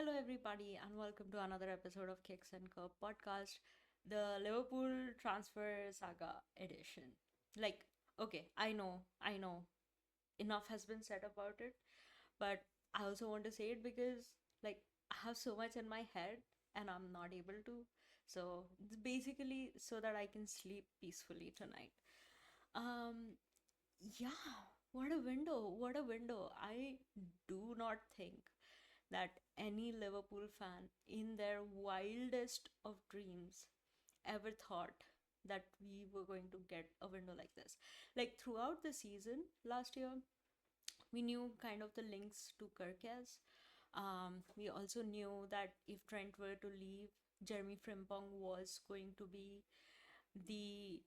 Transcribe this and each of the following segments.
Hello, everybody, and welcome to another episode of Kicks and Curb podcast, the Liverpool transfer saga edition. Okay, I know, enough has been said about it, but I also want to say it because, I have so much in my head and I'm not able to. So, it's basically so that I can sleep peacefully tonight. Um, yeah, what a window! What a window! I do not think that any Liverpool fan in their wildest of dreams ever thought that we were going to get a window like this. Like throughout the season last year, we knew kind of the links to Kirkes. We also knew that if Trent were to leave, Jeremy Frimpong was going to be the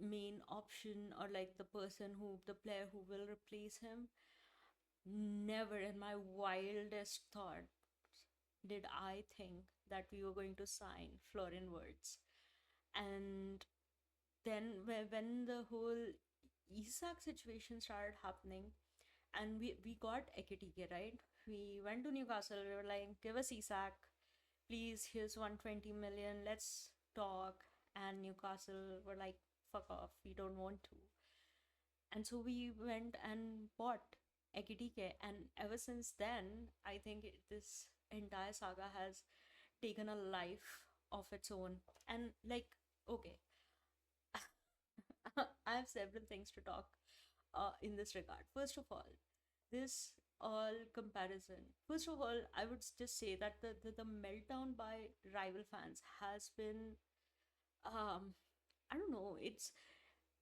main option, or like the player who will replace him. Never in my wildest thought did I think that we were going to sign Florian Wirtz. And then when the whole Isak situation started happening, and we got Ekitike, right? We went to Newcastle, we were like, give us Isak, please, here's 120 million, let's talk. And Newcastle were like, fuck off, we don't want to. And so we went and bought Ekitike, and ever since then, I think this entire saga has taken a life of its own. And okay, I have several things to talk in this regard. First of all, this all comparison. First of all, I would just say that the meltdown by rival fans has been um I don't know, it's,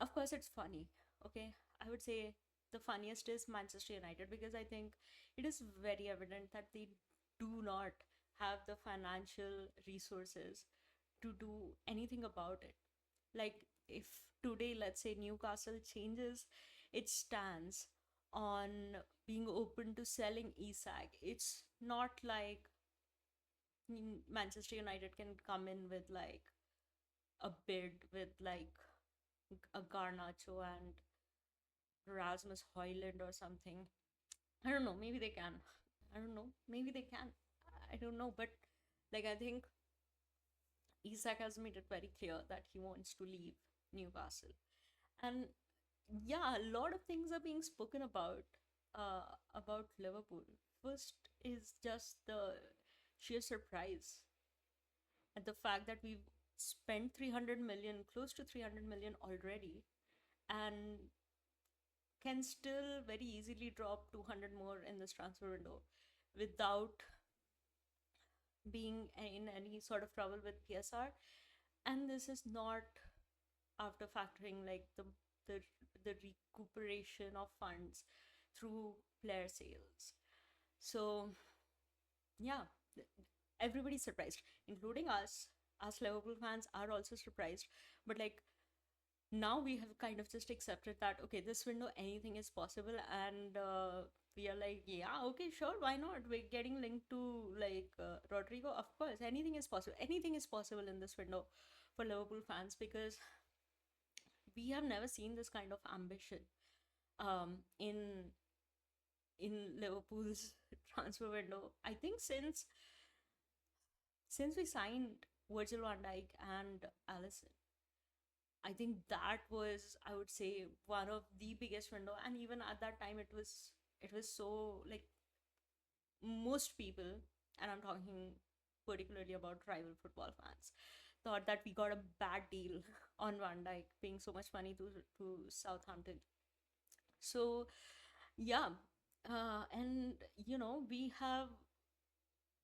of course it's funny. Okay, I would say the funniest is Manchester United, because I think it is very evident that they do not have the financial resources to do anything about it. Like, if today, let's say, Newcastle changes its stance on being open to selling Isak, it's not like Manchester United can come in with like a bid with like a Garnacho and Rasmus Hoyland or something. I don't know, maybe they can. I don't know, maybe they can. I don't know, but I think Isak has made it very clear that he wants to leave Newcastle. And yeah, a lot of things are being spoken about Liverpool. First is just the sheer surprise at the fact that we've spent 300 million, close to 300 million already, and can still very easily drop 200 more in this transfer window without being in any sort of trouble with PSR. And this is not after factoring like the the recuperation of funds through player sales. So yeah, everybody's surprised, including us. Us Liverpool fans are also surprised, but now we have kind of just accepted that okay, this window anything is possible, and we are like, yeah, okay, sure, why not? We're getting linked to Rodrigo, of course, anything is possible. Anything is possible in this window for Liverpool fans, because we have never seen this kind of ambition in Liverpool's transfer window. I think since we signed Virgil van Dijk and Allison, I think that was, I would say, one of the biggest window. And even at that time, it was so like most people, and I'm talking particularly about rival football fans, thought that we got a bad deal on Van Dijk paying so much money to Southampton. So yeah, and we have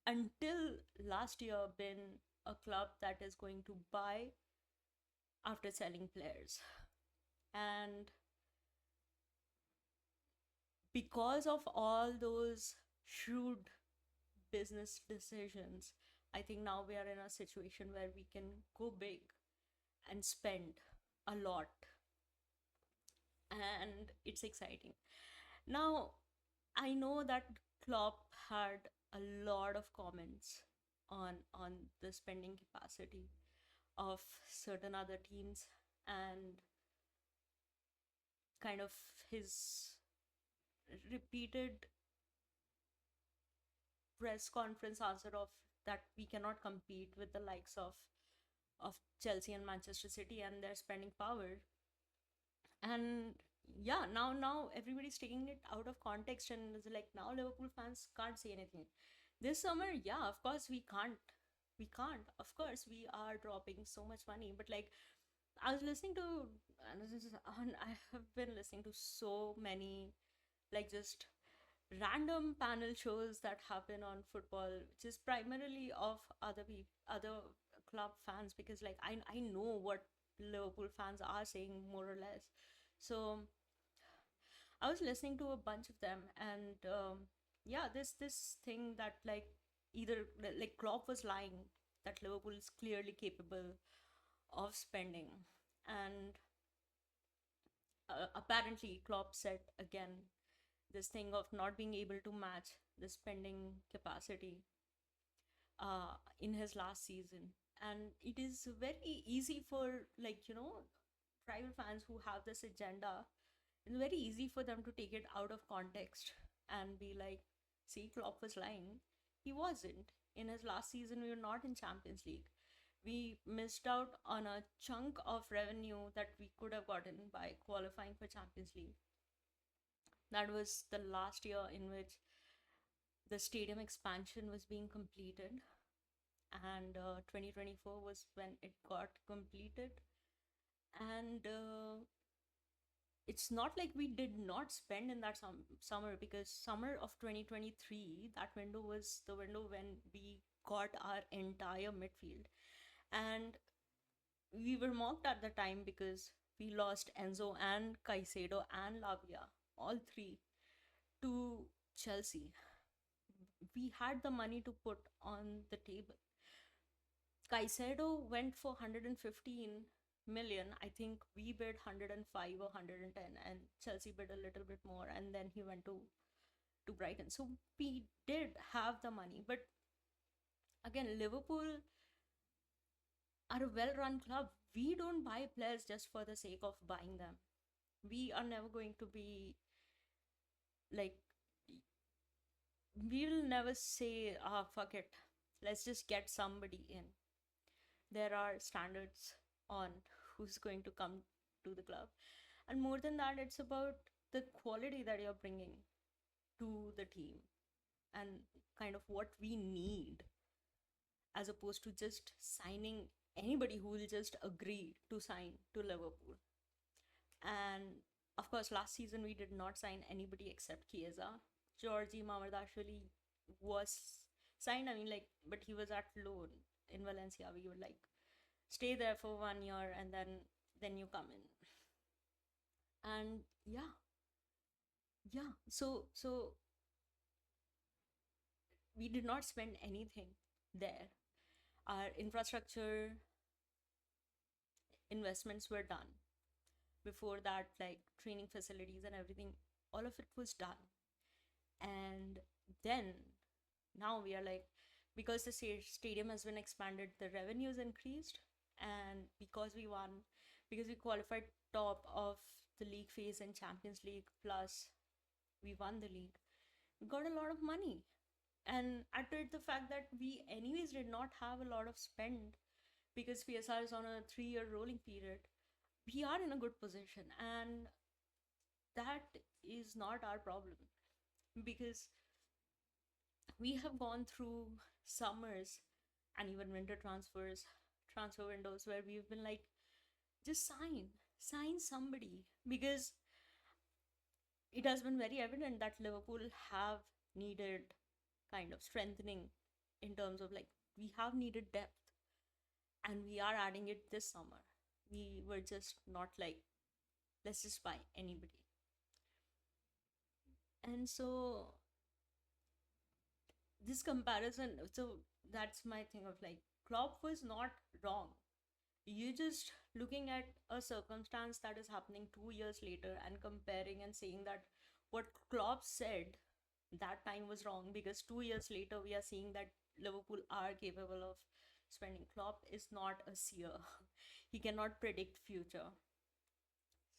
until last year been a club that is going to buy after selling players. And because of all those shrewd business decisions, I think now we are in a situation where we can go big and spend a lot. And it's exciting. Now, I know that Klopp had a lot of comments on the spending capacity of certain other teams, and kind of his repeated press conference answer of that we cannot compete with the likes of Chelsea and Manchester City and their spending power. And yeah, now everybody's taking it out of context and is like, now Liverpool fans can't say anything. This summer, yeah, of course we can't, of course we are dropping so much money, but like, I was listening to, I have been listening to so many, like, just random panel shows that happen on football, which is primarily of other club fans, because like I know what Liverpool fans are saying more or less. So I was listening to a bunch of them, and yeah, this thing that like either like Klopp was lying that Liverpool is clearly capable of spending, and apparently Klopp said again this thing of not being able to match the spending capacity in his last season. And it is very easy for, like, tribal fans who have this agenda, it's very easy for them to take it out of context and be like, see, Klopp was lying. He wasn't. In his last season, we were not in Champions League. We missed out on a chunk of revenue that we could have gotten by qualifying for Champions League. That was the last year in which the stadium expansion was being completed, and 2024 was when it got completed. And it's not like we did not spend in that summer, because summer of 2023, that window was the window when we got our entire midfield. And we were mocked at the time because we lost Enzo and Caicedo and Lavia, all three, to Chelsea. We had the money to put on the table. Caicedo went for 115 million. I think we bid 105 or 110, and Chelsea bid a little bit more, and then he went to Brighton. So we did have the money, but again, Liverpool are a well-run club. We don't buy players just for the sake of buying them. We are never going to be like, we will never say, fuck it, let's just get somebody in. There are standards on who's going to come to the club, and more than that, it's about the quality that you're bringing to the team and kind of what we need, as opposed to just signing anybody who will just agree to sign to Liverpool. And of course, last season we did not sign anybody except Chiesa. Georgi Mamardashvili was signed, I mean, like, but he was at loan in Valencia. We were like, stay there for 1 year and then you come in. And yeah, so we did not spend anything there. Our infrastructure investments were done. Before that, like training facilities and everything, all of it was done. And then now we are like, because the stadium has been expanded, the revenues increased, and because we won, because we qualified top of the league phase in Champions League, plus we won the league, we got a lot of money. And added the fact that we anyways did not have a lot of spend, because PSR is on a 3-year rolling period, we are in a good position. And that is not our problem, because we have gone through summers and even winter transfer windows, where we've been like, just sign somebody, because it has been very evident that Liverpool have needed kind of strengthening in terms of, like, we have needed depth, and we are adding it this summer. We were just not like, let's just buy anybody. And so this comparison, so that's my thing of like, Klopp was not wrong. You just looking at a circumstance that is happening 2 years later and comparing and saying that what Klopp said that time was wrong, because 2 years later we are seeing that Liverpool are capable of spending. Klopp is not a seer. He cannot predict future.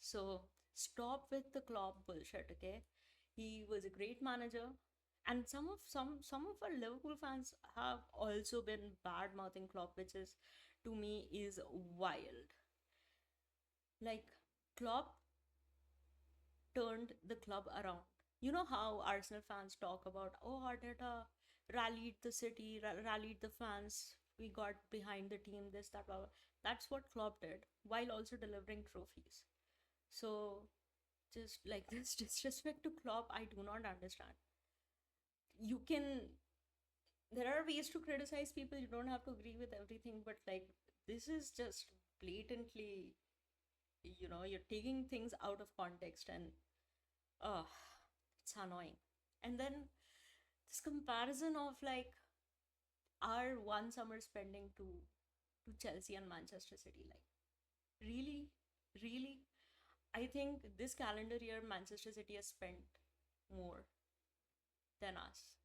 So stop with the Klopp bullshit, okay? He was a great manager, And some of our Liverpool fans have also been bad mouthing Klopp, which is, to me, is wild. Like, Klopp turned the club around. You know how Arsenal fans talk about, oh, Arteta rallied the city, rallied the fans, we got behind the team, this, that, blah, blah. That's what Klopp did, while also delivering trophies. So, just like this disrespect to Klopp, I do not understand. You can, there are ways to criticize people, you don't have to agree with everything, but like, this is just blatantly, you're taking things out of context, and oh, it's annoying. And then this comparison of like our one summer spending to Chelsea and Manchester City, like, really, really, I think this calendar year Manchester City has spent more than us.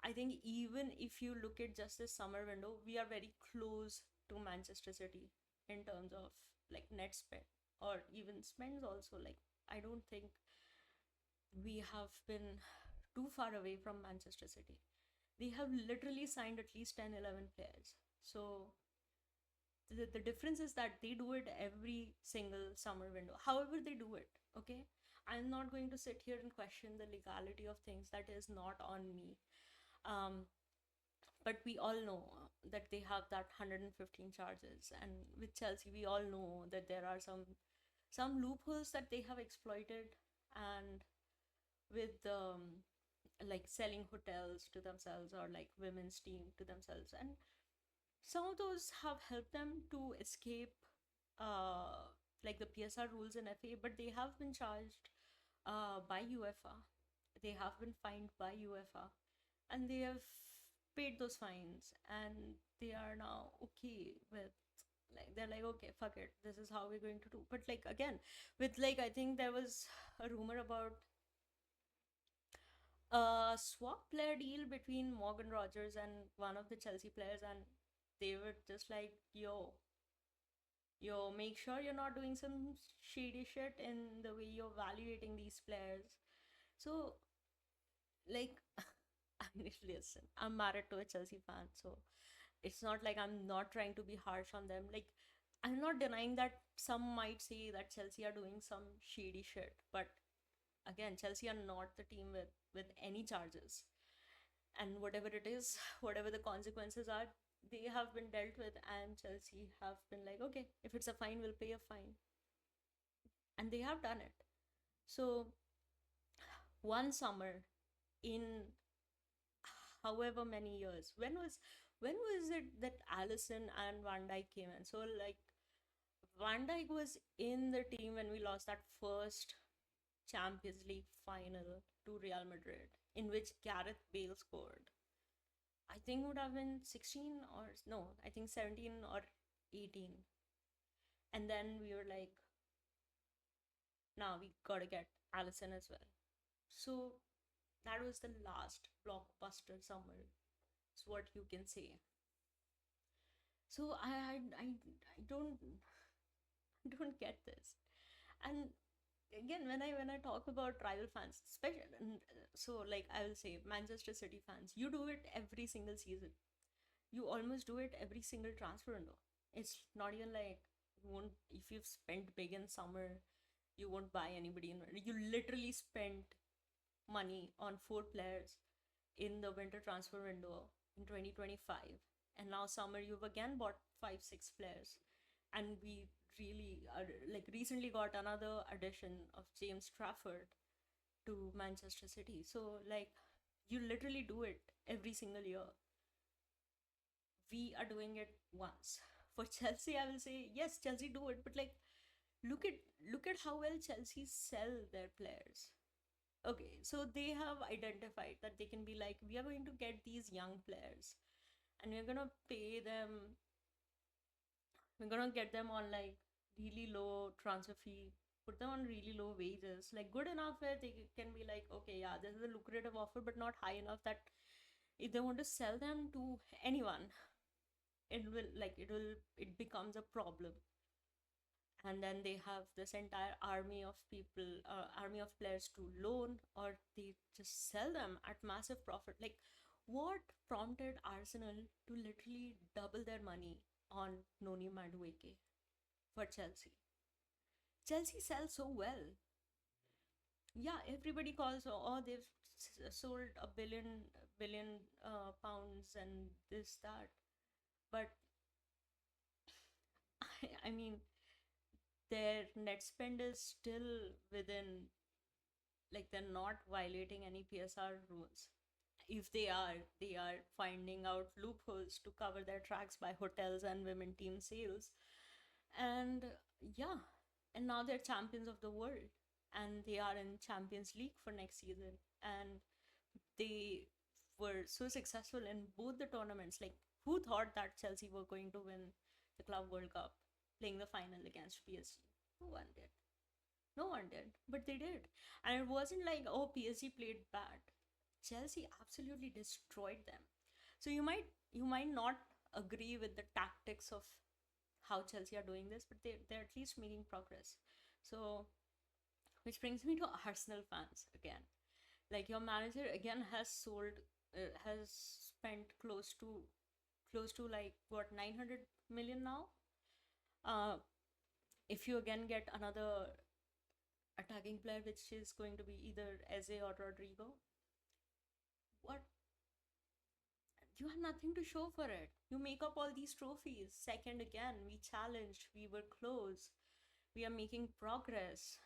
I think even if you look at just this summer window, we are very close to Manchester City in terms of like net spend, or even spends also. Like, I don't think we have been too far away from Manchester City. They have literally signed at least 10, 11 players. So the difference is that they do it every single summer window. However, they do it, okay? I'm not going to sit here and question the legality of things. That is not on me. Um, but we all know that they have that 115 charges, and with Chelsea, we all know that there are some loopholes that they have exploited, and with like selling hotels to themselves, or like women's team to themselves, and some of those have helped them to escape like the PSR rules in FA, but they have been charged by UEFA. They have been fined by UEFA, and they have paid those fines, and they are now okay with, like, they're like, okay, fuck it, this is how we're going to do. But like, again, with like, I think there was a rumor about a swap player deal between Morgan Rogers and one of the Chelsea players, and they were just like, yo, make sure you're not doing some shady shit in the way you're evaluating these players. So, like, I mean, listen, I'm married to a Chelsea fan, so it's not like I'm not trying to be harsh on them. Like, I'm not denying that some might say that Chelsea are doing some shady shit, but again, Chelsea are not the team with any charges, and whatever it is, whatever the consequences are, they have been dealt with, and Chelsea have been like, okay, if it's a fine, we'll pay a fine, and they have done it. So one summer in however many years, when was it that Allison and Van Dijk came in? So like, Van Dijk was in the team when we lost that first Champions League final to Real Madrid, in which Gareth Bale scored. I think it would have been 16, or no, I think 17 or 18. And then we were like, now we gotta get Allison as well. So that was the last blockbuster summer, is what you can say. So I don't get this. And again, when I talk about rival fans, especially, so like, I will say Manchester City fans, you do it every single season. You almost do it every single transfer window. It's not even like, you won't, if you've spent big in summer, you won't buy anybody in. You literally spent money on four players in the winter transfer window in 2025, and now summer you've again bought five, six players, and we really are, like, recently got another addition of James Trafford to Manchester City. So like, you literally do it every single year. We are doing it once. For Chelsea, I will say yes, Chelsea do it, but like, look at look at how well Chelsea sell their players. Okay, so they have identified that they can be like, we are going to get these young players, and we're gonna pay them, we're gonna get them on like really low transfer fee, put them on really low wages, like good enough where they can be like, okay, yeah, this is a lucrative offer, but not high enough that if they want to sell them to anyone, it becomes a problem. and then they have this entire army of people, army of players to loan, or they just sell them at massive profit. Like, what prompted Arsenal to literally double their money on Noni Madueke for Chelsea? Chelsea sells so well. Yeah, everybody calls, oh, they've sold a billion pounds and this that, but I mean, their net spend is still within, like, they're not violating any PSR rules. If they are finding out loopholes to cover their tracks by hotels and women team sales. And yeah, and now they're champions of the world, and they are in Champions League for next season. And they were so successful in both the tournaments. Like, who thought that Chelsea were going to win the Club World Cup, playing the final against PSG? No one did. No one did, but they did. And it wasn't like, oh, PSG played bad. Chelsea absolutely destroyed them. So you might not agree with the tactics of how Chelsea are doing this, but they're at least making progress. So, which brings me to Arsenal fans again. Like, your manager again has spent close to like what, 900 million now. Uh, if you again get another attacking player, which is going to be either Eze or Rodrigo, what, you have nothing to show for it. You make up all these trophies. Second again, we challenged, we were close, we are making progress.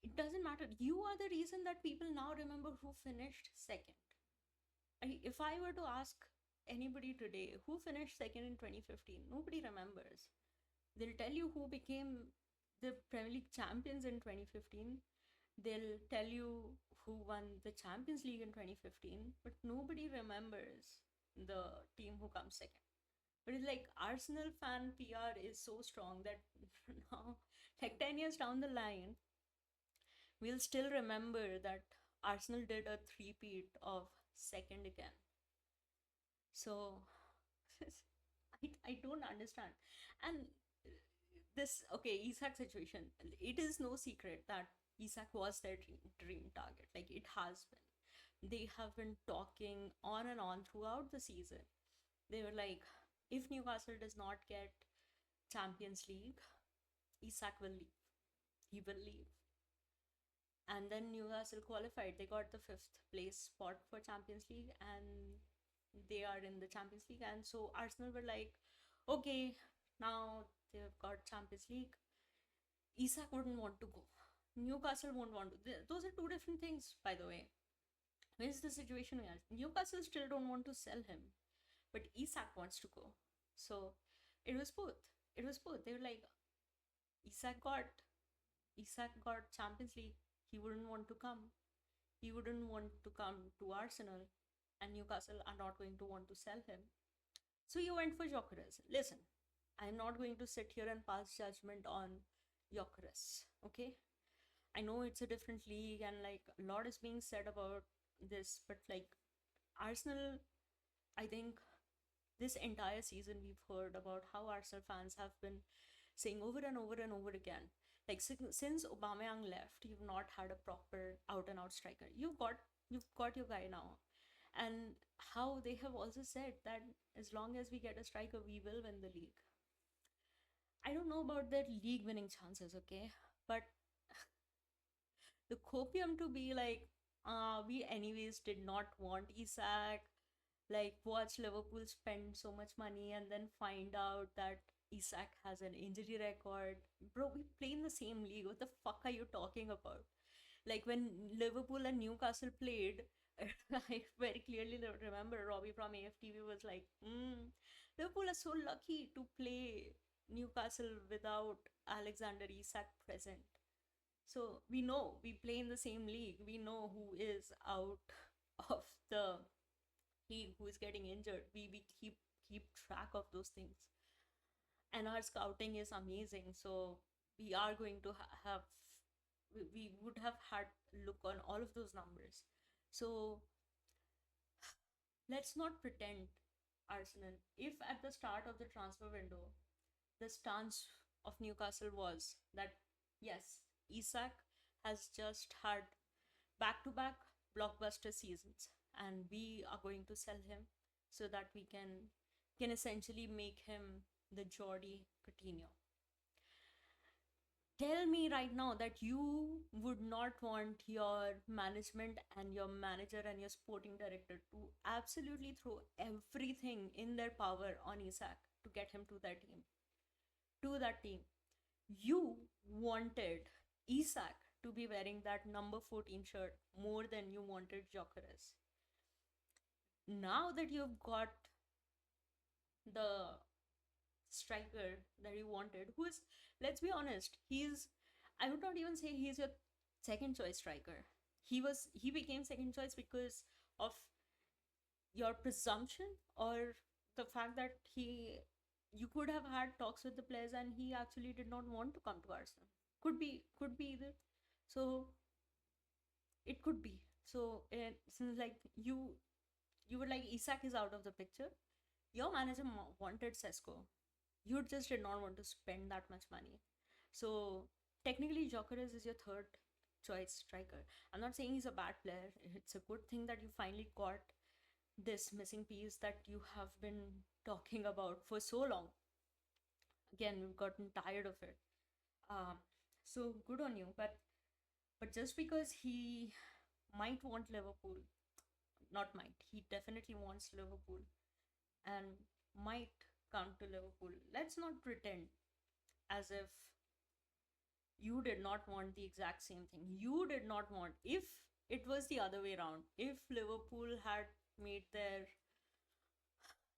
It doesn't matter. You are the reason that people now remember who finished second. If I were to ask anybody today who finished second in 2015, nobody remembers. They'll tell you who became the Premier League champions in 2015. They'll tell you who won the Champions League in 2015, but nobody remembers the team who comes second. But it's like Arsenal fan PR is so strong that now, like 10 years down the line, we'll still remember that Arsenal did a three-peat of second again. So I don't understand. And this, okay, Isak situation, it is no secret that Isak was their dream target. Like, it has been. They have been talking on and on throughout the season. They were like, if Newcastle does not get Champions League, Isak will leave. He will leave. And then Newcastle qualified. They got the fifth place spot for Champions League, and they are in the Champions League. And so Arsenal were like, okay, now they've got Champions League. Isak wouldn't want to go. Newcastle won't want to. Those are two different things, by the way. Here's the situation we are. Newcastle still don't want to sell him, but Isak wants to go. So it was both. It was both. They were like, Isak got Champions League. He wouldn't want to come. He wouldn't want to come to Arsenal, and Newcastle are not going to want to sell him. So you went for Gyökeres. Listen, I'm not going to sit here and pass judgment on Gyökeres. Okay, I know it's a different league and like a lot is being said about this, but like Arsenal, I think this entire season we've heard about how Arsenal fans have been saying over and over and over again, like since Aubameyang left, you've not had a proper out and out striker. You've got your guy now, and how they have also said that as long as we get a striker, we will win the league. I don't know about their league winning chances, okay, but the copium to be like, we anyways did not want Isak, like watch Liverpool spend so much money and then find out that Isak has an injury record. Bro, we play in the same league. What the fuck are you talking about? Like when Liverpool and Newcastle played, I very clearly remember Robbie from AFTV was like, Liverpool are so lucky to play Newcastle without Alexander Isak present. So we know we play in the same league. We know who is out of the league, who is getting injured. We keep track of those things, and our scouting is amazing. So we are going to have we would have had look on all of those numbers. So let's not pretend, Arsenal. If at the start of the transfer window, the stance of Newcastle was that yes, Isak has just had back to back blockbuster seasons, and we are going to sell him so that we can essentially make him the Jordi Coutinho. Tell me right now that you would not want your management and your manager and your sporting director to absolutely throw everything in their power on Isak to get him to that team. To that team. You wanted Isak to be wearing that number 14 shirt more than you wanted Jokeres. Now that you've got the striker that you wanted, who is, let's be honest, I would not even say he's your second choice striker. He became second choice because of your presumption, or the fact that you could have had talks with the players and he actually did not want to come to Arsenal. Could be either. So it could be. So since like you were like Isak is out of the picture, your manager wanted Sesko. You just did not want to spend that much money. So technically, Jokeres is your third choice striker. I'm not saying he's a bad player. It's a good thing that you finally got this missing piece that you have been talking about for so long. Again, we've gotten tired of it. Um, so good on you. But just because he might want Liverpool, not might, he definitely wants Liverpool and might come to Liverpool. Let's not pretend as if you did not want the exact same thing. You did not want, if it was the other way around, if Liverpool had made their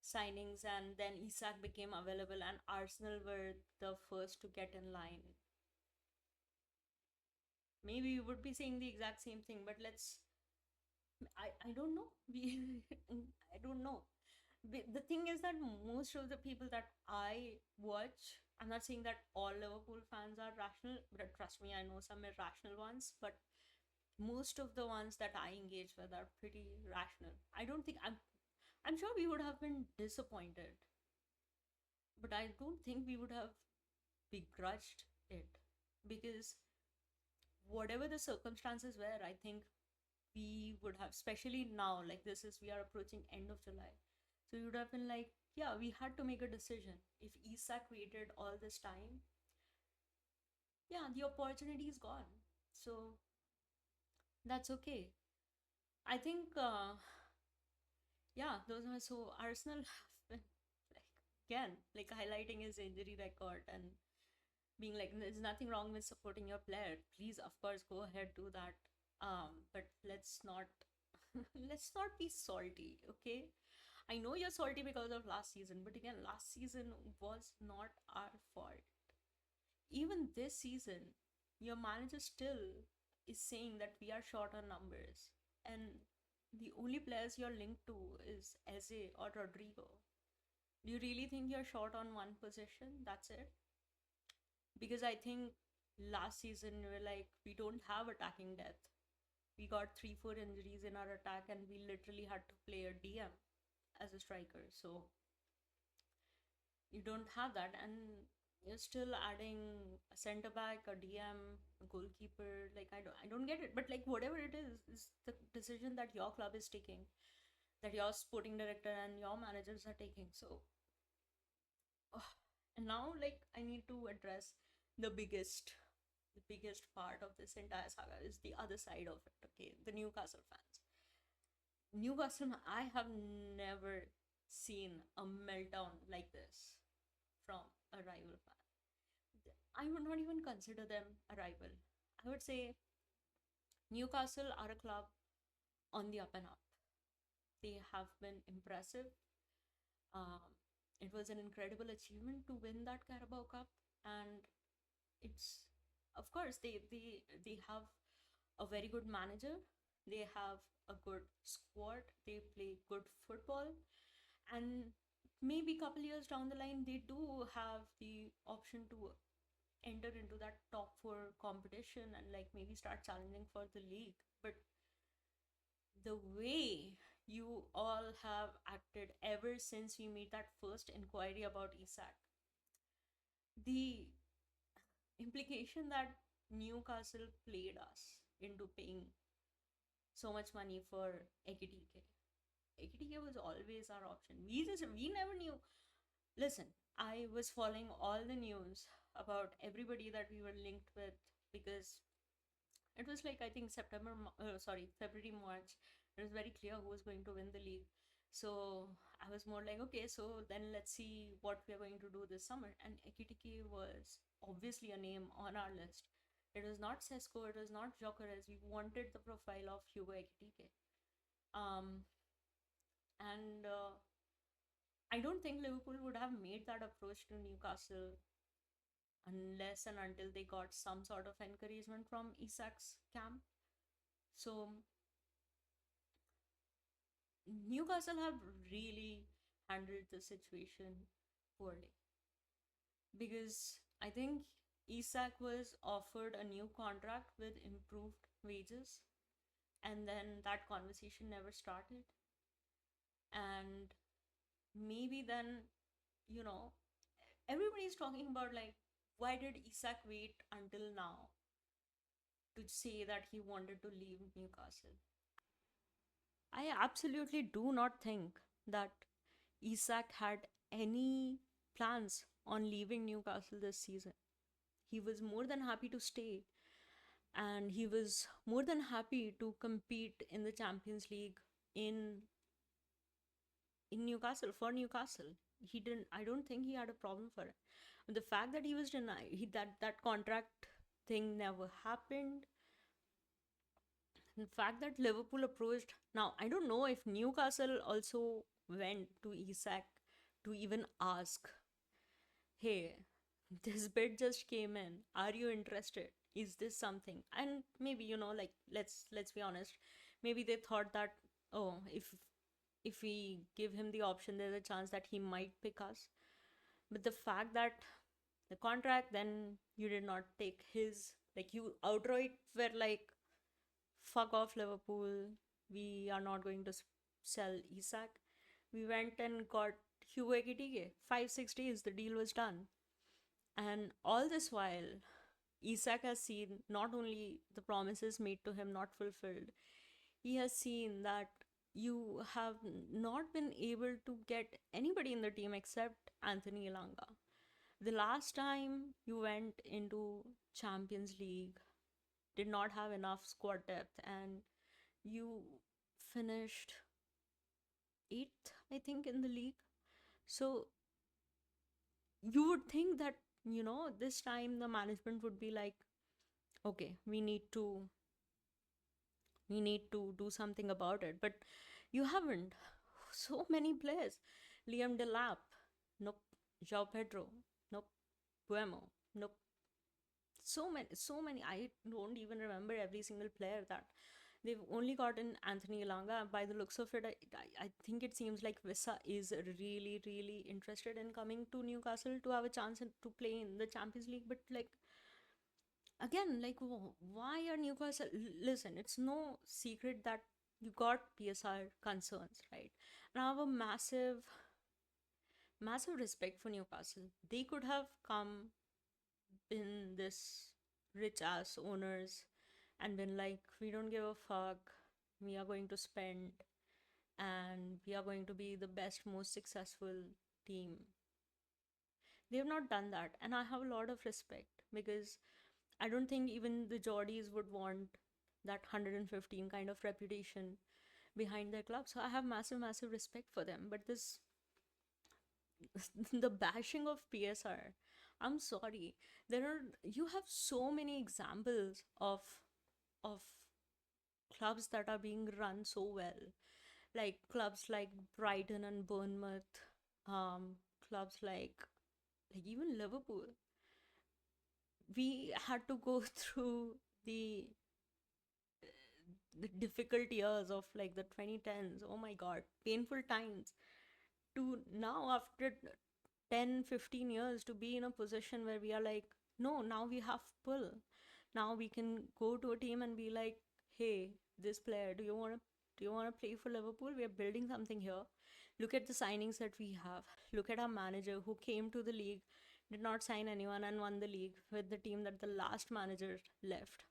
signings and then Isak became available and Arsenal were the first to get in line, maybe we would be saying the exact same thing. But I don't know. I don't know. The thing is that most of the people that I watch, I'm not saying that all Liverpool fans are rational, but trust me, I know some irrational ones, but most of the ones that I engage with are pretty rational. I don't think I'm sure we would have been disappointed, but I don't think we would have begrudged it, because whatever the circumstances were, I think we would have, especially now, like this is, we are approaching end of July. So you would have been like, yeah, we had to make a decision. If Isak waited all this time, yeah, the opportunity is gone. So that's okay. I think, yeah, those are, so Arsenal have been like, again, like highlighting his injury record and being like, there's nothing wrong with supporting your player. Please, of course, go ahead, do that. But let's not let's not be salty, okay? I know you're salty because of last season, but again, last season was not our fault. Even this season, your manager still is saying that we are short on numbers, and the only players you're linked to is Eze or Rodrigo. Do you really think you're short on one position? That's it? Because I think last season we were like, we don't have attacking depth. We got 3-4 injuries in our attack, and we literally had to play a DM as a striker. So you don't have that, and you're still adding a center back, a DM, a goalkeeper. Like I don't get it. But like whatever it is the decision that your club is taking, that your sporting director and your managers are taking. So, and now like I need to address the biggest part of this entire saga is the other side of it. Okay, the Newcastle fans. Newcastle, I have never seen a meltdown like this from a rival fan. I would not even consider them a rival. I would say Newcastle are a club on the up and up. They have been impressive. Um, it was an incredible achievement to win that Carabao Cup, and it's, of course, they have a very good manager. They have a good squad. They play good football, and maybe a couple years down the line, they do have the option to enter into that top four competition and like maybe start challenging for the league. But the way you all have acted ever since we made that first inquiry about Isak, the implication that Newcastle played us into paying so much money for Ekitike. Ekitike was always our option. We never knew. Listen, I was following all the news about everybody that we were linked with, because it was like, I think February, March. It was very clear who was going to win the league. So I was more like, okay, so then let's see what we are going to do this summer. And Ekitike was obviously a name on our list. It was not Sesko, it was not Jokeres. We wanted the profile of Hugo Ekitike. Um, and I don't think Liverpool would have made that approach to Newcastle unless and until they got some sort of encouragement from Isak's camp. So Newcastle have really handled the situation poorly, because I think Isak was offered a new contract with improved wages, and then that conversation never started. And maybe then, you know, everybody's talking about like, why did Isak wait until now to say that he wanted to leave Newcastle? I absolutely do not think that Isak had any plans on leaving Newcastle this season. He was more than happy to stay, and he was more than happy to compete in the Champions League in in Newcastle, for Newcastle. He didn't. I don't think he had a problem for it. The fact that he was denied, that contract thing never happened. The fact that Liverpool approached, now I don't know if Newcastle also went to Isak to even ask, hey, this bid just came in. Are you interested? Is this something? And maybe, like, let's be honest. Maybe they thought that, oh, if we give him the option, there's a chance that he might pick us. But the fact that the contract, then you did not take his, like, you outright were like, fuck off, Liverpool. We are not going to sell Isak. We went and got Hugo Ekitike. 5 6 days, the deal was done. And all this while, Isak has seen not only the promises made to him not fulfilled, he has seen that you have not been able to get anybody in the team except Anthony Elanga. The last time you went into Champions League, did not have enough squad depth, and you finished eighth, I think, in the league. So you would think that, this time the management would be like, okay, we need to do something about it. But you haven't. So many players. Liam Delap, nope. João Pedro, nope. Buemo, nope. So many. I don't even remember every single player that they've only gotten. Anthony Elanga. By the looks of it, I think it seems like Vissa is really, really interested in coming to Newcastle to have a chance to play in the Champions League. But like, again, like, why are Newcastle? Listen, it's no secret that you got PSR concerns, right? And I have a massive respect for Newcastle. They could have come in this rich ass owners and been like, we don't give a fuck, we are going to spend, and we are going to be the best, most successful team. They have not done that, and I have a lot of respect, because I don't think even the Geordies would want that 115 kind of reputation behind their club. So I have massive respect for them. But this, the bashing of PSR, I'm sorry. You have so many examples of clubs that are being run so well, like clubs like Brighton and Bournemouth, clubs like even Liverpool. We had to go through the difficult years of like the 2010s. Oh my god, painful times, to now after 10 15 years to be in a position where we are like, no, now we have pull. Now we can go to a team and be like, hey, this player, do you want to play for Liverpool? We are building something here. Look at the signings that we have. Look at our manager who came to the league did not sign anyone, and won the league with the team that the last manager left.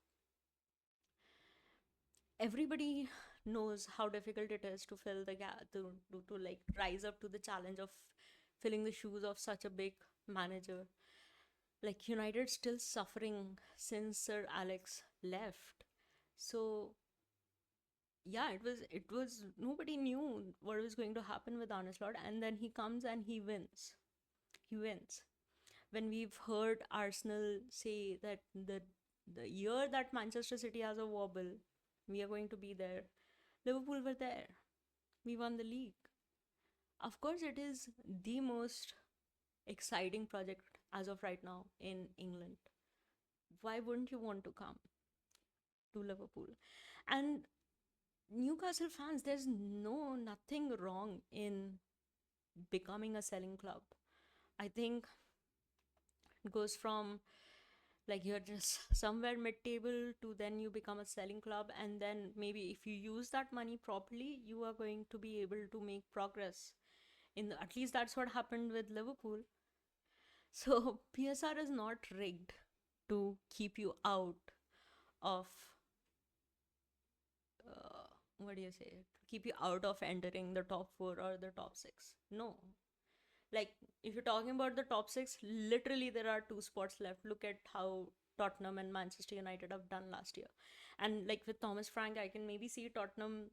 Everybody knows how difficult it is to fill the gap, to like rise up to the challenge of filling the shoes of such a big manager. Like United still suffering since Sir Alex left. So yeah, it was nobody knew what was going to happen with Arne Slot, and then he comes and he wins. He wins. When we've heard Arsenal say that the year that Manchester City has a wobble, we are going to be there. Liverpool were there. We won the league. Of course, it is the most exciting project as of right now in England. Why wouldn't you want to come to Liverpool? And Newcastle fans, there's nothing wrong in becoming a selling club. I think it goes from like you're just somewhere mid-table to then you become a selling club, and then maybe if you use that money properly, you are going to be able to make progress at least that's what happened with Liverpool. So PSR is not rigged to keep you out of what do you say, to keep you out of entering the top 4 or the top 6. No, like if you're talking about the top 6, literally there are 2 spots left. Look at how Tottenham and Manchester United have done last year. And like with Thomas Frank, I can maybe see Tottenham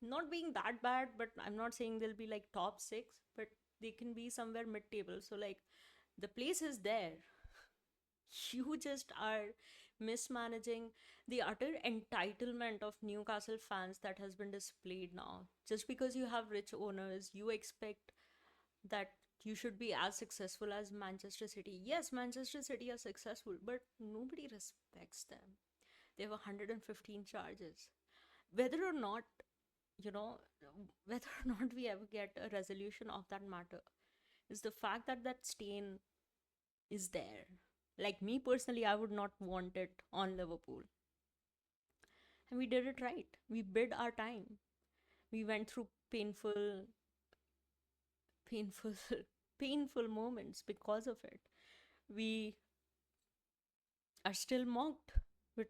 not being that bad, but I'm not saying they'll be like top 6, but they can be somewhere mid table. So like the place is there. You just are mismanaging the utter entitlement of Newcastle fans that has been displayed now. Just because you have rich owners, you expect that you should be as successful as Manchester City. Yes, Manchester City are successful, but nobody respects them. They have 115 charges. Whether or not, you know, whether or not we ever get a resolution of that matter is the fact that that stain is there. Like me personally, I would not want it on Liverpool. And we did it right. We bid our time. We went through painful, painful moments because of it. We are still mocked with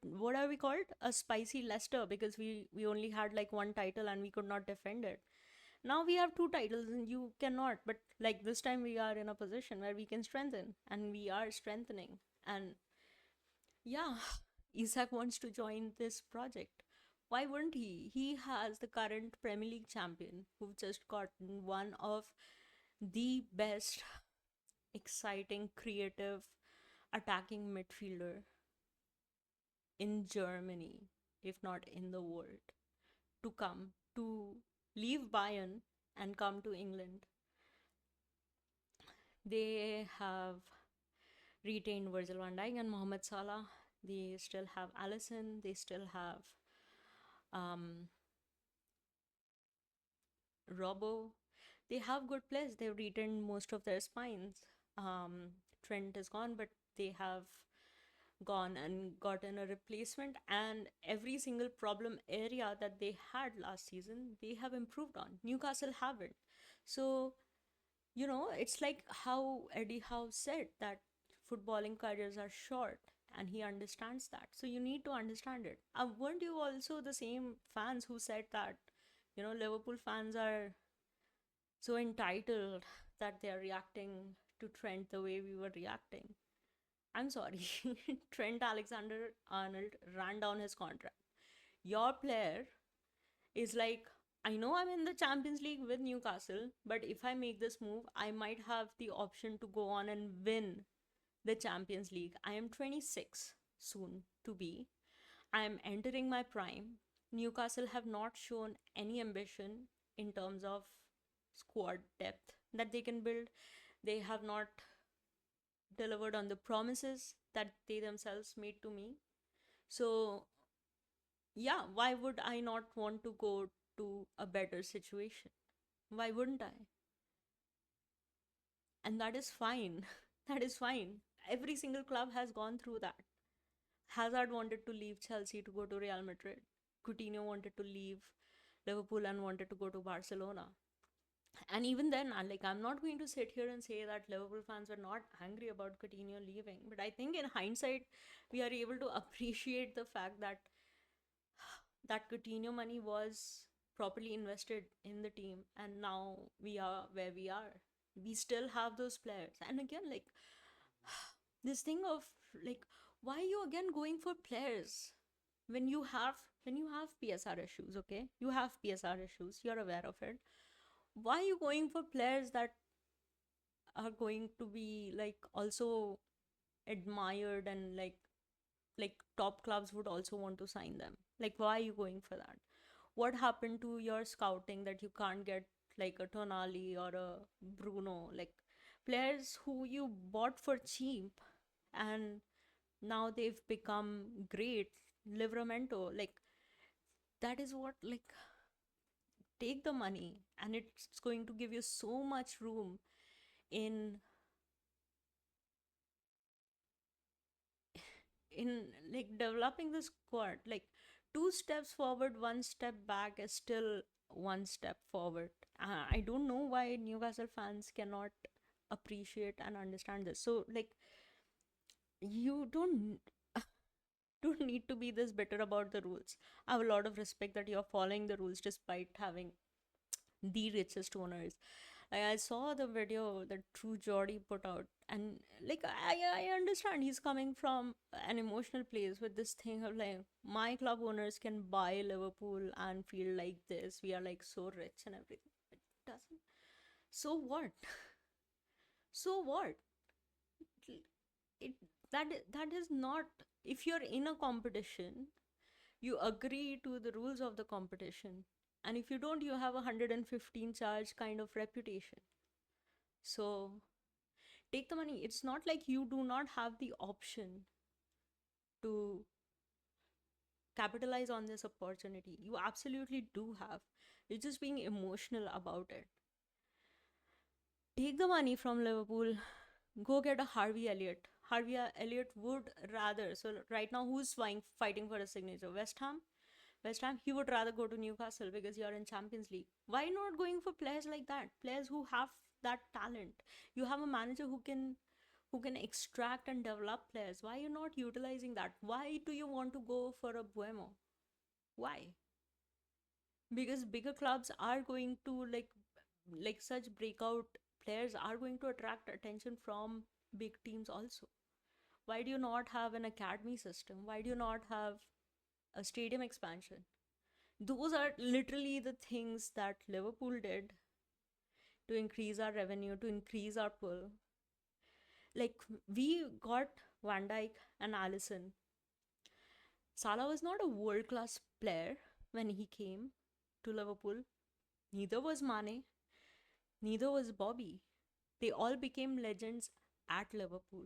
what are we called, a spicy Leicester, because we only had like one title and we could not defend it. Now we have 2 titles and you cannot, but like this time we are in a position where we can strengthen, and we are strengthening. And yeah, Isak wants to join this project. Why wouldn't he has the current Premier League champion who've just gotten one of the best exciting creative attacking midfielder in Germany, if not in the world, to come to leave Bayern and come to England. They have retained Virgil van Dijk and Mohamed Salah. They still have Allison. They still have um, Robbo. They have good players. They've retained most of their spines. Trent is gone, but they have gone and gotten a replacement, and every single problem area that they had last season they have improved on. Newcastle haven't. So it's like how Eddie Howe said that footballing careers are short, and he understands that. So you need to understand it. Weren't you also the same fans who said that Liverpool fans are so entitled that they are reacting to Trent the way we were reacting? I'm sorry. Trent Alexander Arnold ran down his contract. Your player is like, I know I'm in the Champions League with Newcastle, but if I make this move, I might have the option to go on and win the Champions League. I am 26 soon to be. I am entering my prime. Newcastle have not shown any ambition in terms of squad depth that they can build. They have not delivered on the promises that they themselves made to me. So, yeah, why would I not want to go to a better situation? Why wouldn't I? And that is fine. That is fine. Every single club has gone through that. Hazard wanted to leave Chelsea to go to Real Madrid. Coutinho wanted to leave Liverpool and wanted to go to Barcelona. And even then, like, I'm not going to sit here and say that Liverpool fans were not angry about Coutinho leaving, but I think in hindsight, we are able to appreciate the fact that Coutinho money was properly invested in the team, and now we are where we are. We still have those players, and again, like, this thing of, like, why are you again going for players when you have PSR issues? Okay, you have PSR issues, you're aware of it. Why are you going for players that are going to be like also admired, and like top clubs would also want to sign them? Like, why are you going for that? What happened to your scouting that you can't get like a Tonali or a Bruno, like players who you bought for cheap, and now they've become great? Livramento, like, that is what, like, take the money, and it's going to give you so much room in in like developing the squad. Like, two steps forward, one step back is still one step forward. I don't know why Newcastle fans cannot appreciate and understand this. So, like, you don't need to be this bitter about the rules. I have a lot of respect that you're following the rules despite having the richest owners. Like, I saw the video that True Geordie put out, and like, I understand he's coming from an emotional place with this thing of like, my club owners can buy Liverpool and feel like this. We are like so rich and everything. It doesn't. So what? So what? It that is not. If you're in a competition, you agree to the rules of the competition, and if you don't, you have a 115 charge kind of reputation. So take the money. It's not like you do not have the option to capitalize on this opportunity. You absolutely do have. You're just being emotional about it. Take the money from Liverpool. Go get a Harvey Elliott. Harvey Elliott would rather. So right now, who's fighting for a signature? West Ham. West Ham. He would rather go to Newcastle because you're in Champions League. Why not going for players like that? Players who have that talent. You have a manager who can extract and develop players. Why are you not utilizing that? Why do you want to go for a Buemo? Why? Because bigger clubs are going to like such breakout players are going to attract attention from big teams also. Why do you not have an academy system? Why do you not have a stadium expansion? Those are literally the things that Liverpool did to increase our revenue, to increase our pull. Like, we got Van Dijk and Allison. Salah was not a world class player when he came to Liverpool. Neither was Mane, neither was Bobby. They all became legends at Liverpool.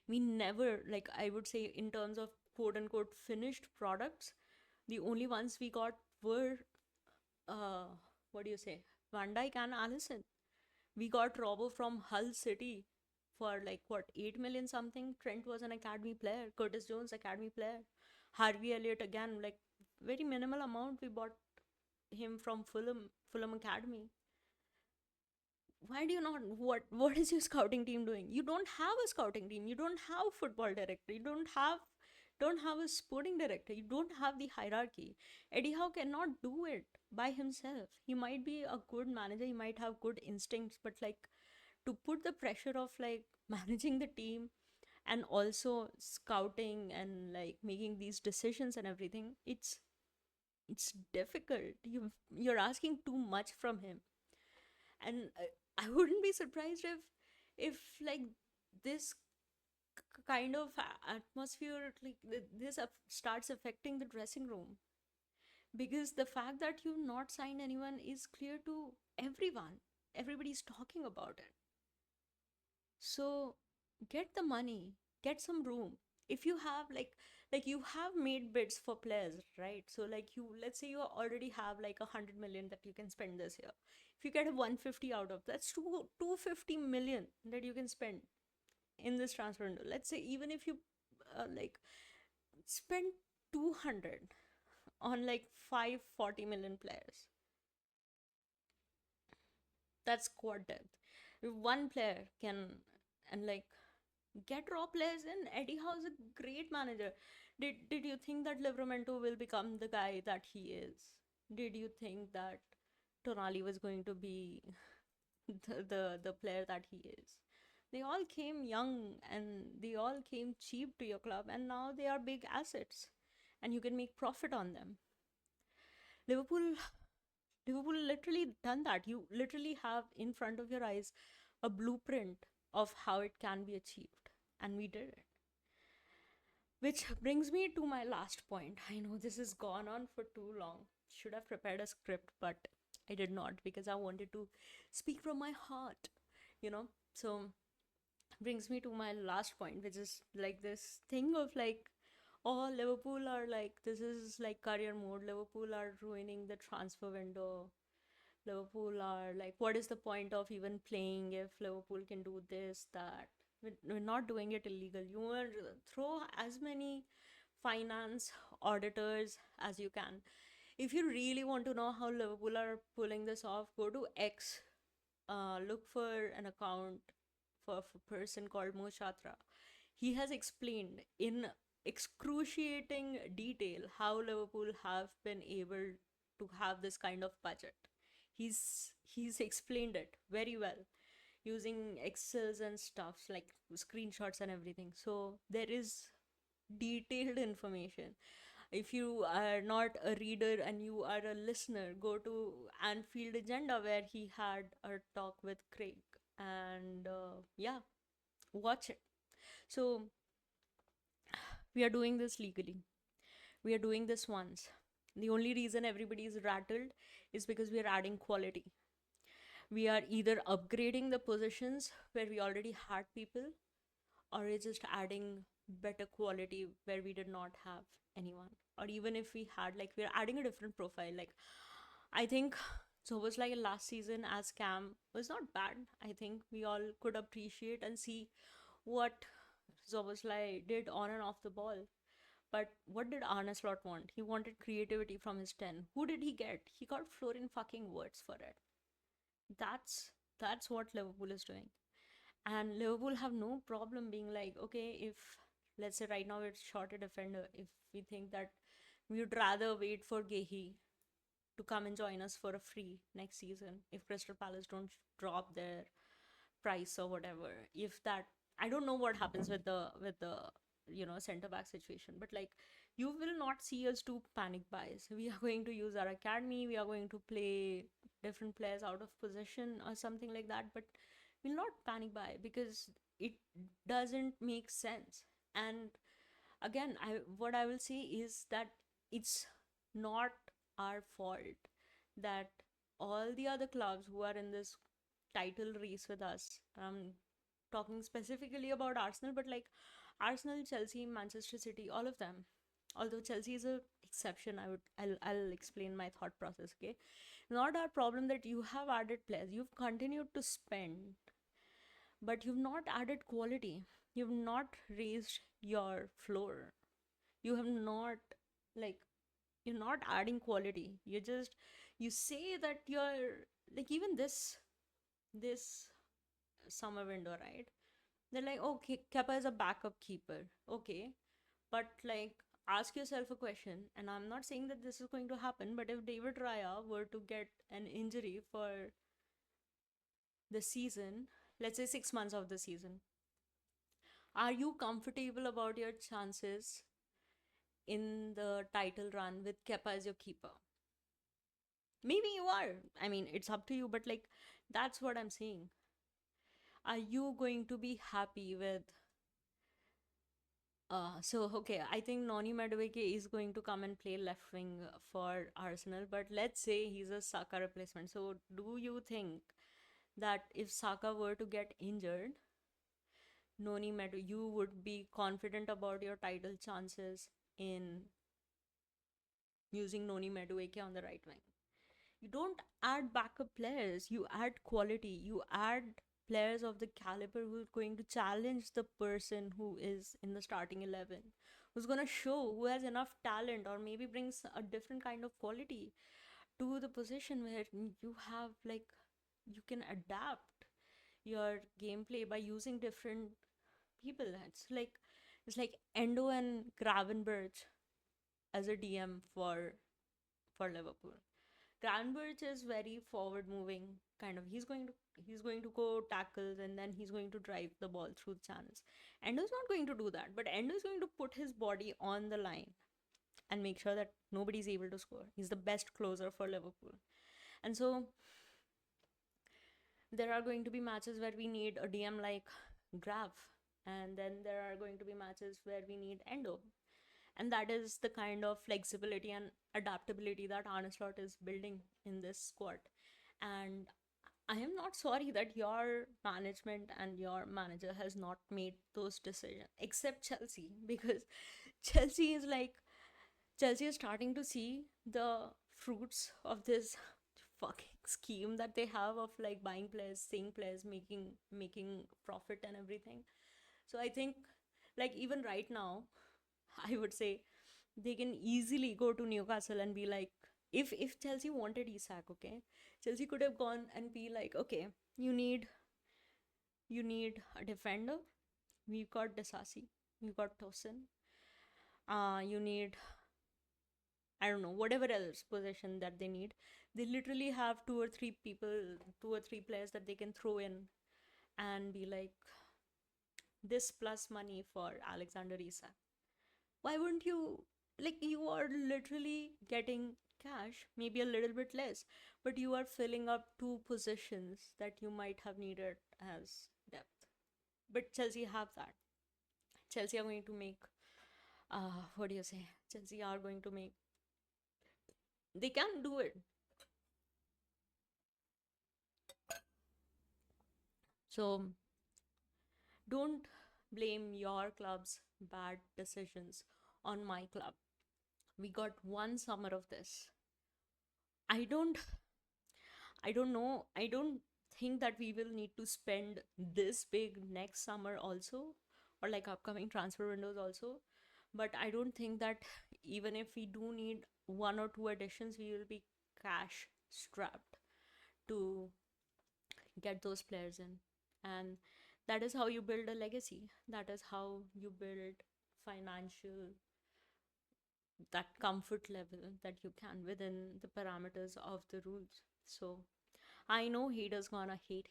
We never, like, I would say, in terms of quote unquote finished products, the only ones we got were, uh, what do you say, Van Dijk and Allison. We got Robbo from Hull City for like what, 8 million something. Trent was an academy player. Curtis Jones, academy player. Harvey Elliott, again, like, very minimal amount. We bought him from Fulham Academy. Why do you not? What is your scouting team doing? You don't have a scouting team. You don't have a football director. You don't have a sporting director. You don't have the hierarchy. Eddie Howe cannot do it by himself. He might be a good manager. He might have good instincts, but like, to put the pressure of like managing the team and also scouting and like making these decisions and everything, it's difficult. You're asking too much from him. And I wouldn't be surprised if like this kind of atmosphere, like this starts affecting the dressing room, because the fact that you've not signed anyone is clear to everyone. Everybody's talking about it. So get the money, get some room. If you have like you have made bids for players, right? So like, you, let's say you already have like 100 million that you can spend this year. If you get a 150 out of, that's 250 million that you can spend in this transfer window. Let's say even if you like spend 200 on like 540 million players, That's squad depth. If one player can, and like, get raw players in. Eddie Howe's a great manager. Did you think that Livramento will become the guy that he is? Did you think that Tonali was going to be the player that he is? They all came young and they all came cheap to your club, and now they are big assets, and you can make profit on them. Liverpool, Liverpool literally done that. You literally have in front of your eyes a blueprint of how it can be achieved, and we did it. Which brings me to my last point. I know this has gone on for too long. Should have prepared a script, but I did not because I wanted to speak from my heart, you know? So, brings me to my last point, which is like this thing of like, oh, Liverpool are like, this is like career mode. Liverpool are ruining the transfer window. Liverpool are like, what is the point of even playing if Liverpool can do this, that? We're not doing it illegal. You will throw as many finance auditors as you can. If you really want to know how Liverpool are pulling this off, go to X, look for an account for a person called Mo Shatra. He has explained in excruciating detail how Liverpool have been able to have this kind of budget. He's explained it very well using excels and stuffs like screenshots and everything. So there is detailed information. If you are not a reader and you are a listener, go to Anfield Agenda where he had a talk with Craig, and yeah, watch it. So we are doing this legally. We are doing this once. The only reason everybody is rattled is because we are adding quality. We are either upgrading the positions where we already had people, or it's just adding better quality where we did not have anyone. Or even if we had, like, we're adding a different profile. Like, I think so was like last season as Cam was not bad. I think we all could appreciate and see what Zoboslai did on and off the ball. But what did Arne Slot want? He wanted creativity from his 10. Who did he get? He got Florian fucking words for it. That's that's what Liverpool is doing. And Liverpool have no problem being like, okay, if let's say right now it's short a defender, if we think that we would rather wait for Gehi to come and join us for a free next season if Crystal Palace don't drop their price or whatever. If that, I don't know what happens with the center back situation, but like, you will not see us do panic buys. We are going to use our academy. We are going to play different players out of position or something like that, but we'll not panic buy because it doesn't make sense. And again, what I will say is that it's not our fault that all the other clubs who are in this title race with us, talking specifically about Arsenal, but like Arsenal, Chelsea, Manchester City, all of them. Although Chelsea is a exception, I'll explain my thought process. Okay, not our problem that you have added players. You've continued to spend, but you've not added quality. You've not raised your floor. You have not, like, you're not adding quality. You say that you're like, even this summer window, right? They're like, okay, Kepa is a backup keeper. Okay, but like, ask yourself a question, and I'm not saying that this is going to happen, but if David Raya were to get an injury for the season, let's say 6 months of the season, are you comfortable about your chances in the title run with Kepa as your keeper? Maybe you are. I mean, it's up to you, but like, that's what I'm saying. Are you going to be happy with so okay, I think Noni Madueke is going to come and play left wing for Arsenal, but let's say he's a Saka replacement. So do you think that if Saka were to get injured, Noni Madu, you would be confident about your title chances in using Noni Madueke on the right wing? You don't add backup players, you add quality, you add players of the caliber who's going to challenge the person who is in the starting 11, who's going to show who has enough talent or maybe brings a different kind of quality to the position where you have like you can adapt your gameplay by using different people. It's like Endo and Gravenberch as a DM for Liverpool. Gravenberch is very forward moving kind of. He's going to go tackles, and then he's going to drive the ball through the channels. Endo's not going to do that, but Endo is going to put his body on the line and make sure that nobody's able to score. He's the best closer for Liverpool. And so there are going to be matches where we need a DM like Grav, and then there are going to be matches where we need Endo. And that is the kind of flexibility and adaptability that Arne Slot is building in this squad. And I am not sorry that your management and your manager has not made those decisions, except Chelsea, because Chelsea is like Chelsea is starting to see the fruits of this fucking scheme that they have of like buying players, seeing players, making profit and everything. So I think, like, even right now, I would say they can easily go to Newcastle and be like, if Chelsea wanted Isak, okay, Chelsea could have gone and be like, okay, you need a defender. We've got Desasi, we've got Tosin. You need, I don't know, whatever else position that they need. They literally have two or three people, two or three players that they can throw in and be like, this plus money for Alexander Isak. Why wouldn't you? Like, you are literally getting cash, maybe a little bit less, but you are filling up two positions that you might have needed as depth. But Chelsea have that. Chelsea are going to make, what do you say? Chelsea are going to make, they can do it. So don't blame your club's bad decisions on my club. We got one summer of this. I don't I don't know. I don't think that we will need to spend this big next summer also, or like upcoming transfer windows also. But I don't think that even if we do need one or two additions, we will be cash strapped to get those players in. And that is how you build a legacy. That is how you build financial, that comfort level that you can within the parameters of the rules. So I know haters gonna hate,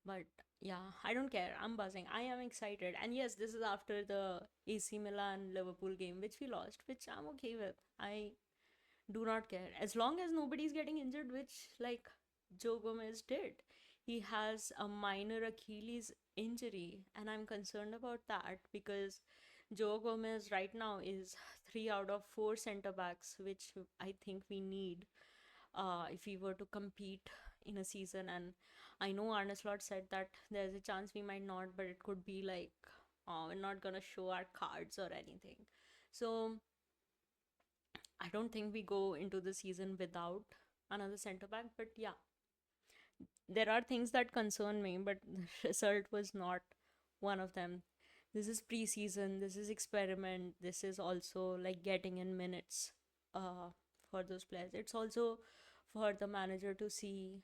but yeah, I don't care. I'm buzzing. I am excited. And yes, this is after the AC Milan Liverpool game, which we lost, which I'm okay with. I do not care. As long as nobody's getting injured, which like Joe Gomez did. He has a minor Achilles injury, and I'm concerned about that because Joe Gomez right now is 3 out of 4 center backs, which I think we need if we were to compete in a season. And I know Arne Slot said that there's a chance we might not, but it could be like, oh, we're not gonna show our cards or anything. So I don't think we go into the season without another center back. But yeah, there are things that concern me, but the result was not one of them. This is preseason, this is experiment, this is also like getting in minutes uh, for those players. It's also for the manager to see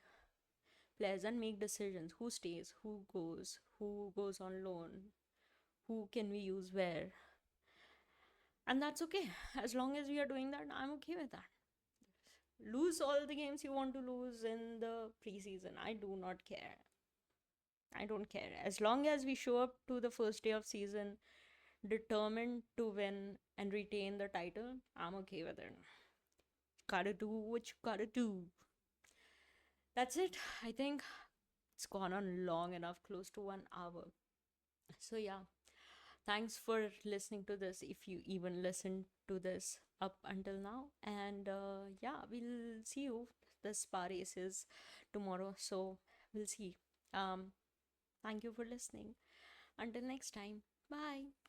players and make decisions, who stays, who goes on loan, who can we use where. And that's okay. As long as we are doing that, I'm okay with that. Lose all the games you want to lose in the preseason. I do not care. I don't care. As long as we show up to the first day of season determined to win and retain the title, I'm okay with it. Gotta do what you gotta do. That's it. I think it's gone on long enough, close to 1 hour. So, yeah, thanks for listening to this, if you even listened to this up until now. And yeah, we'll see you. The spa race is tomorrow, so we'll see. Thank you for listening. Until next time, bye.